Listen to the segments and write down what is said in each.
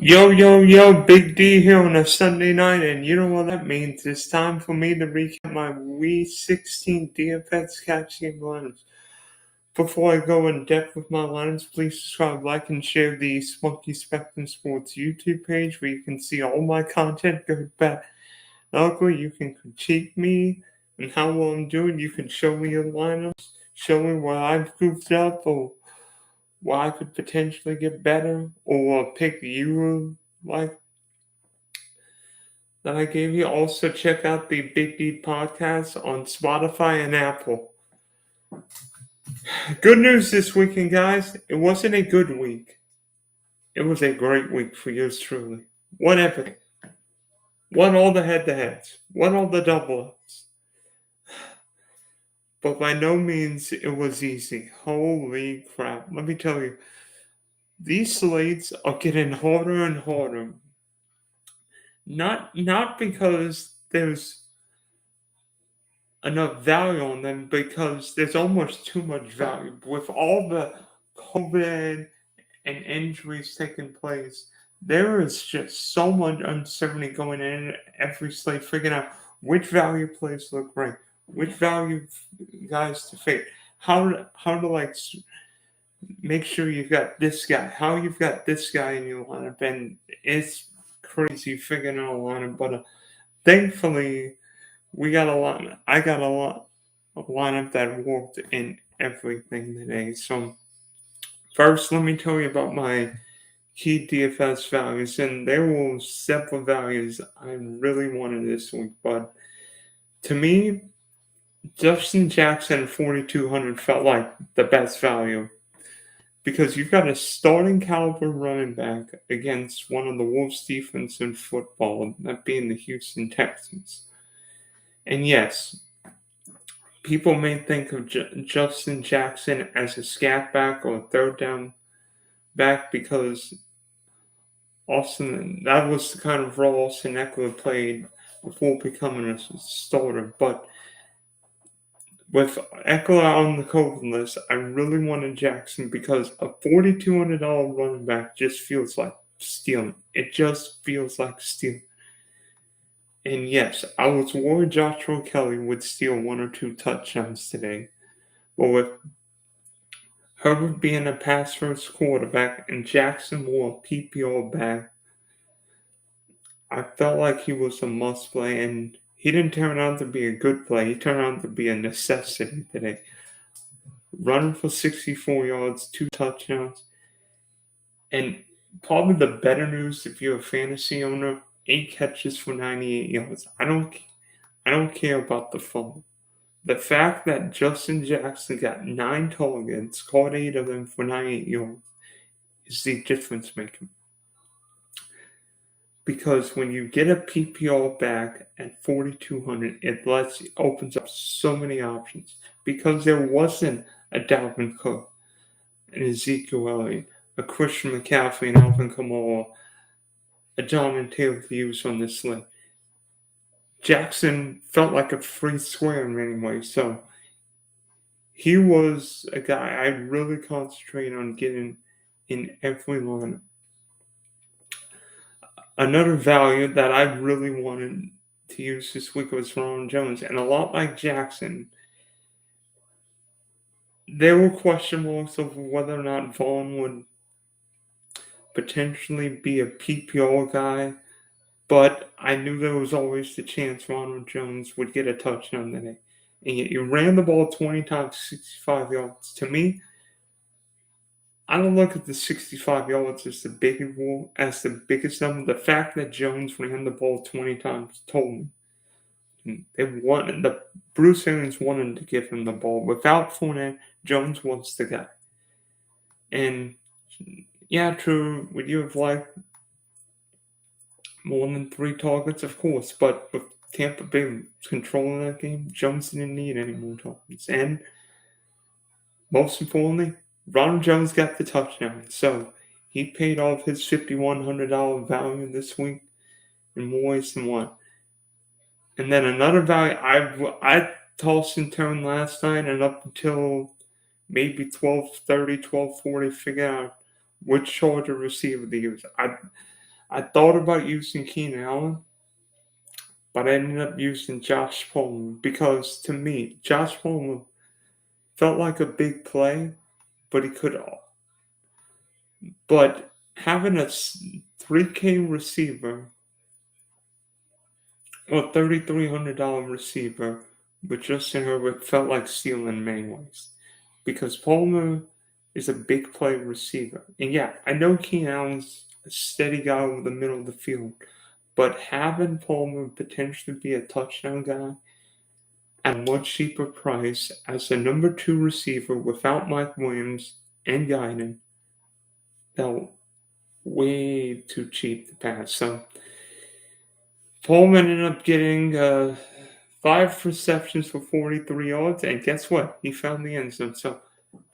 Yo, yo, yo, Big D here on a Sunday night, and you know what that means. It's time for me to recap my Week 16 DFS catch game lineups. Before I go in depth with my lineups, please subscribe, like, and share the Spunky Spectrum Sports YouTube page where you can see all my content, good, bad, ugly. You can critique me and how well I'm doing. You can show me your lineups, show me where I've goofed up, or where I could potentially get better, or pick you like that I gave you. Also, check out the Big D podcast on Spotify and Apple. Good news this weekend, guys. It wasn't a good week. It was a great week for yours truly. Won everything. Won all the head-to-heads. Won all the double-ups. But by no means it was easy. Holy crap. Let me tell you, these slates are getting harder and harder. Not because there's enough value on them, because there's almost too much value. With all the COVID and injuries taking place, there is just so much uncertainty going in every slate, figuring out which value plays look great, which value guys to fade, how to like make sure you've got this guy, how you've got this guy in your lineup, and it's crazy figuring out a lineup. But thankfully, we got a lot. I got a lineup that worked in everything today. So first, let me tell you about my key DFS values, and there were several values I really wanted this week. But to me, Justin Jackson 4,200 felt like the best value because you've got a starting caliber running back against one of the worst defense in football, that being the Houston Texans. And yes, people may think of Justin Jackson as a scat back or a third down back because that was the kind of role Austin Eckler played before becoming a starter. But with Eckler on the COVID list, I really wanted Jackson because a $4,200 running back just feels like stealing. It just feels like stealing. And yes, I was worried Joshua Kelly would steal one or two touchdowns today. But with Herbert being a pass-first quarterback and Jackson more a PPR back, I felt like he was a must-play, and he didn't turn out to be a good play. He turned out to be a necessity today. Running for 64 yards, 2 touchdowns, and probably the better news if you're a fantasy owner, 8 catches for 98 yards. I don't care about the fumble. The fact that Justin Jackson got 9 targets, caught 8 of them for 98 yards, is the difference maker. Because when you get a PPR back at 4,200, it opens up so many options. Because there wasn't a Dalvin Cook, an Ezekiel Elliott, a Christian McCaffrey, and Alvin Kamara, a Jonathan Taylor views on this list. Jackson felt like a free square in many ways. So he was a guy I really concentrated on getting in every lineup. Another value that I really wanted to use this week was Ronald Jones. And a lot like Jackson, there were question marks over whether or not Vaughn would potentially be a PPR guy. But I knew there was always the chance Ronald Jones would get a touchdown today. And yet you ran the ball 20 times, 65 yards. To me, I don't look at the 65 yards as the biggest number. The fact that Jones ran the ball 20 times told me Bruce Arians wanted to give him the ball. Without Fournette, Jones was the guy. And yeah, true. Would you have liked more than 3 targets? Of course. But with Tampa Bay controlling that game, Jones didn't need any more targets. And most importantly, Ronald Jones got the touchdown. So he paid off his $5,100 value this week in more ways than one. And then another value I tossed and turned last night, and up until maybe 12:30, 12:40, figure out which Charger receiver to use. I thought about using Keenan Allen, but I ended up using Josh Palmer because to me, Josh Palmer felt like a big play, but he could. But having a 3K receiver or $3,300 receiver with Justin Herbert felt like stealing many ways because Palmer is a big play receiver. And yeah, I know Keenan Allen's a steady guy over the middle of the field, but having Palmer potentially be a touchdown guy at a much cheaper price as the number 2 receiver without Mike Williams and Guiden felt way too cheap to pass. So Palmer ended up getting 5 receptions for 43 yards, and guess what? He found the end zone. So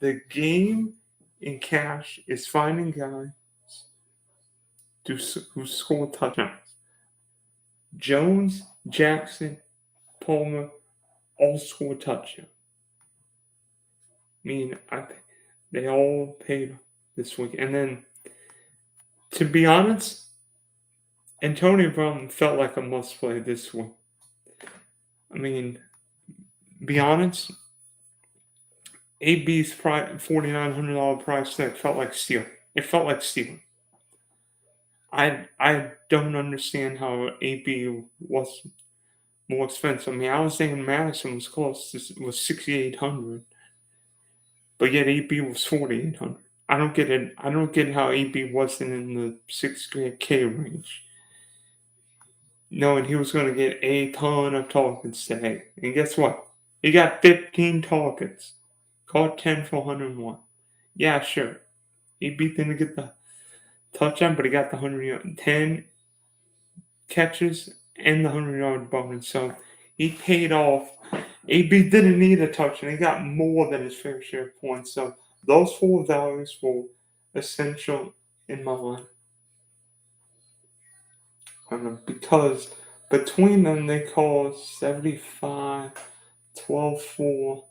the game in cash is finding guys who score touchdowns. Jones, Jackson, Palmer all score touchdowns. I mean, they all paid this week. And then, to be honest, Antonio Brown felt like a must-play this week. I mean, be honest, AB's $4,900 price tag felt like steal. It felt like stealing. I don't understand how AB was more expensive. I mean, I was thinking Madison was close. Was 6,800, but yet AB was 4,800. I don't get it. I don't get how AB wasn't in the 6K range, knowing he was going to get a ton of targets today. And guess what? He got 15 targets, caught 10 for 101. Yeah, sure. AB didn't get the touchdown, but he got the 110 catches and the 100-yard bonus. So he paid off. AB didn't need a touchdown. He got more than his fair share of points. So those 4 values were essential in my line. Because between them, they cost 75, 12-4,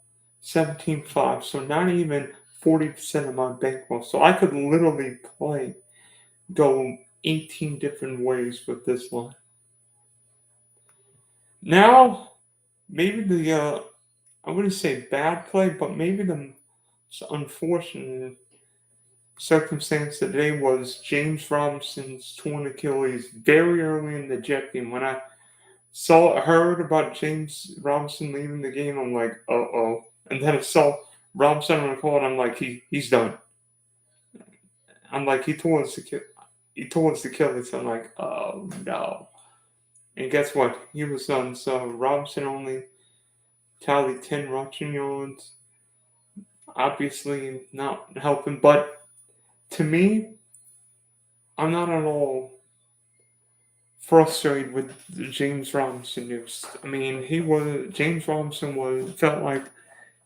17-5. So not even 40% of my bankroll. So I could literally go 18 different ways with this line. Now, maybe the, I wouldn't say bad play, but maybe the unfortunate circumstance today was James Robinson's torn Achilles very early in the Jet game. When I heard about James Robinson leaving the game, I'm like, uh-oh. And then I saw Robinson on the court, I'm like, he's done. I'm like, he tore his Achilles. I'm like, oh, no. And guess what? He was done. So Robinson only tallied 10 rushing yards. Obviously not helping. But to me, I'm not at all frustrated with the James Robinson news. I mean, James Robinson felt like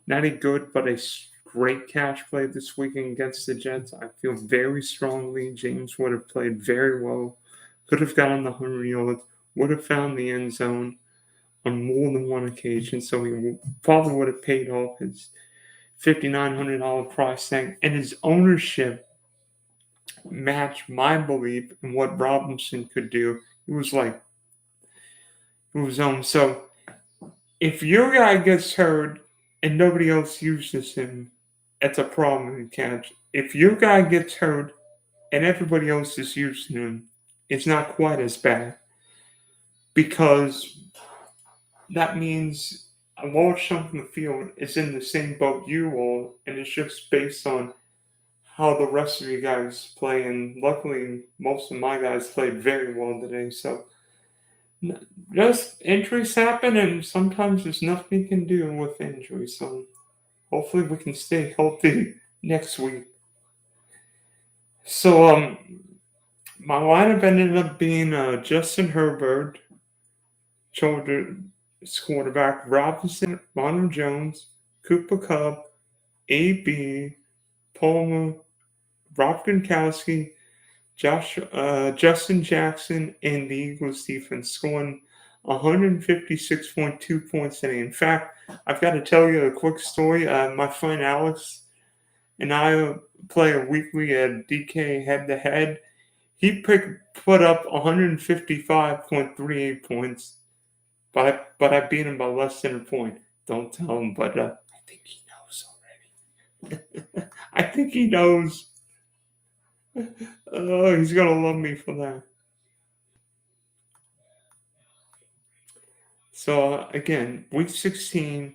not a good, but a great cash play this weekend against the Jets. I feel very strongly James would have played very well. Could have gotten the 100 yards. Would have found the end zone on more than one occasion. So he probably would have paid off his $5,900 price tag. And his ownership matched my belief in what Robinson could do. It was so if your guy gets hurt and nobody else uses him, it's a problem in catch. If your guy gets hurt and everybody else is using him, it's not quite as bad. Because that means a large chunk of the field is in the same boat you all, and it's just based on how the rest of you guys play. And luckily, most of my guys played very well today. So just injuries happen, and sometimes there's nothing you can do with injuries. So hopefully we can stay healthy next week. So my lineup ended up being Justin Herbert, Children's quarterback, Robinson, Ronald Jones, Cooper Kupp, AB, Palmer, Rob Gronkowski, Justin Jackson, and the Eagles defense, scoring 156.2 points today. In fact, I've got to tell you a quick story. My friend Alex and I play a weekly at DK head-to-head. He put up 155.38 points, but I beat him by less than a point. Don't tell him, but I think he knows already. I think he knows. Oh, he's gonna love me for that. So again, week 16.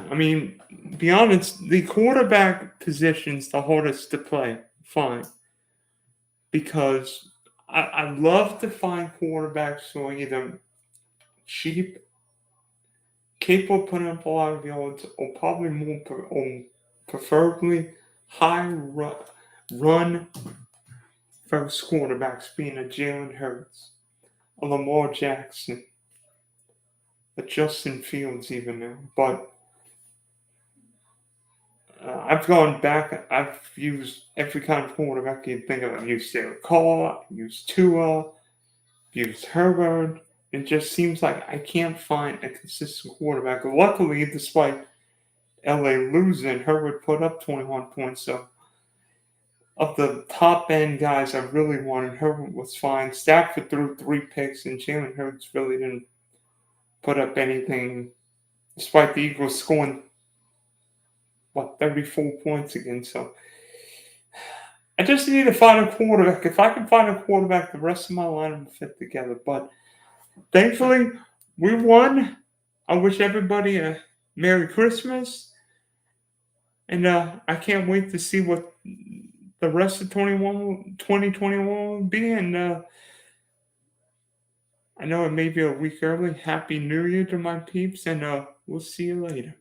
I mean, be honest, the quarterback position's the hardest to play. Fine, because I love to find quarterbacks who are either cheap, capable of putting up a lot of yards, or probably or preferably high run first quarterbacks, being a Jalen Hurts, a Lamar Jackson, a Justin Fields, even now. But I've gone back. I've used every kind of quarterback you can think of. I've used Derek Carr, I've used Tua, I've used Herbert. It just seems like I can't find a consistent quarterback. Luckily, despite LA losing, Herbert put up 21 points. So, of the top end guys I really wanted, Herbert was fine. Stafford threw 3 picks, and Jalen Hurts really didn't put up anything, despite the Eagles scoring 34 points again. So I just need to find a quarterback. If I can find a quarterback, the rest of my line will fit together. But thankfully, we won. I wish everybody a Merry Christmas. And I can't wait to see what the rest of 2021 will be. And I know it may be a week early. Happy New Year to my peeps. And we'll see you later.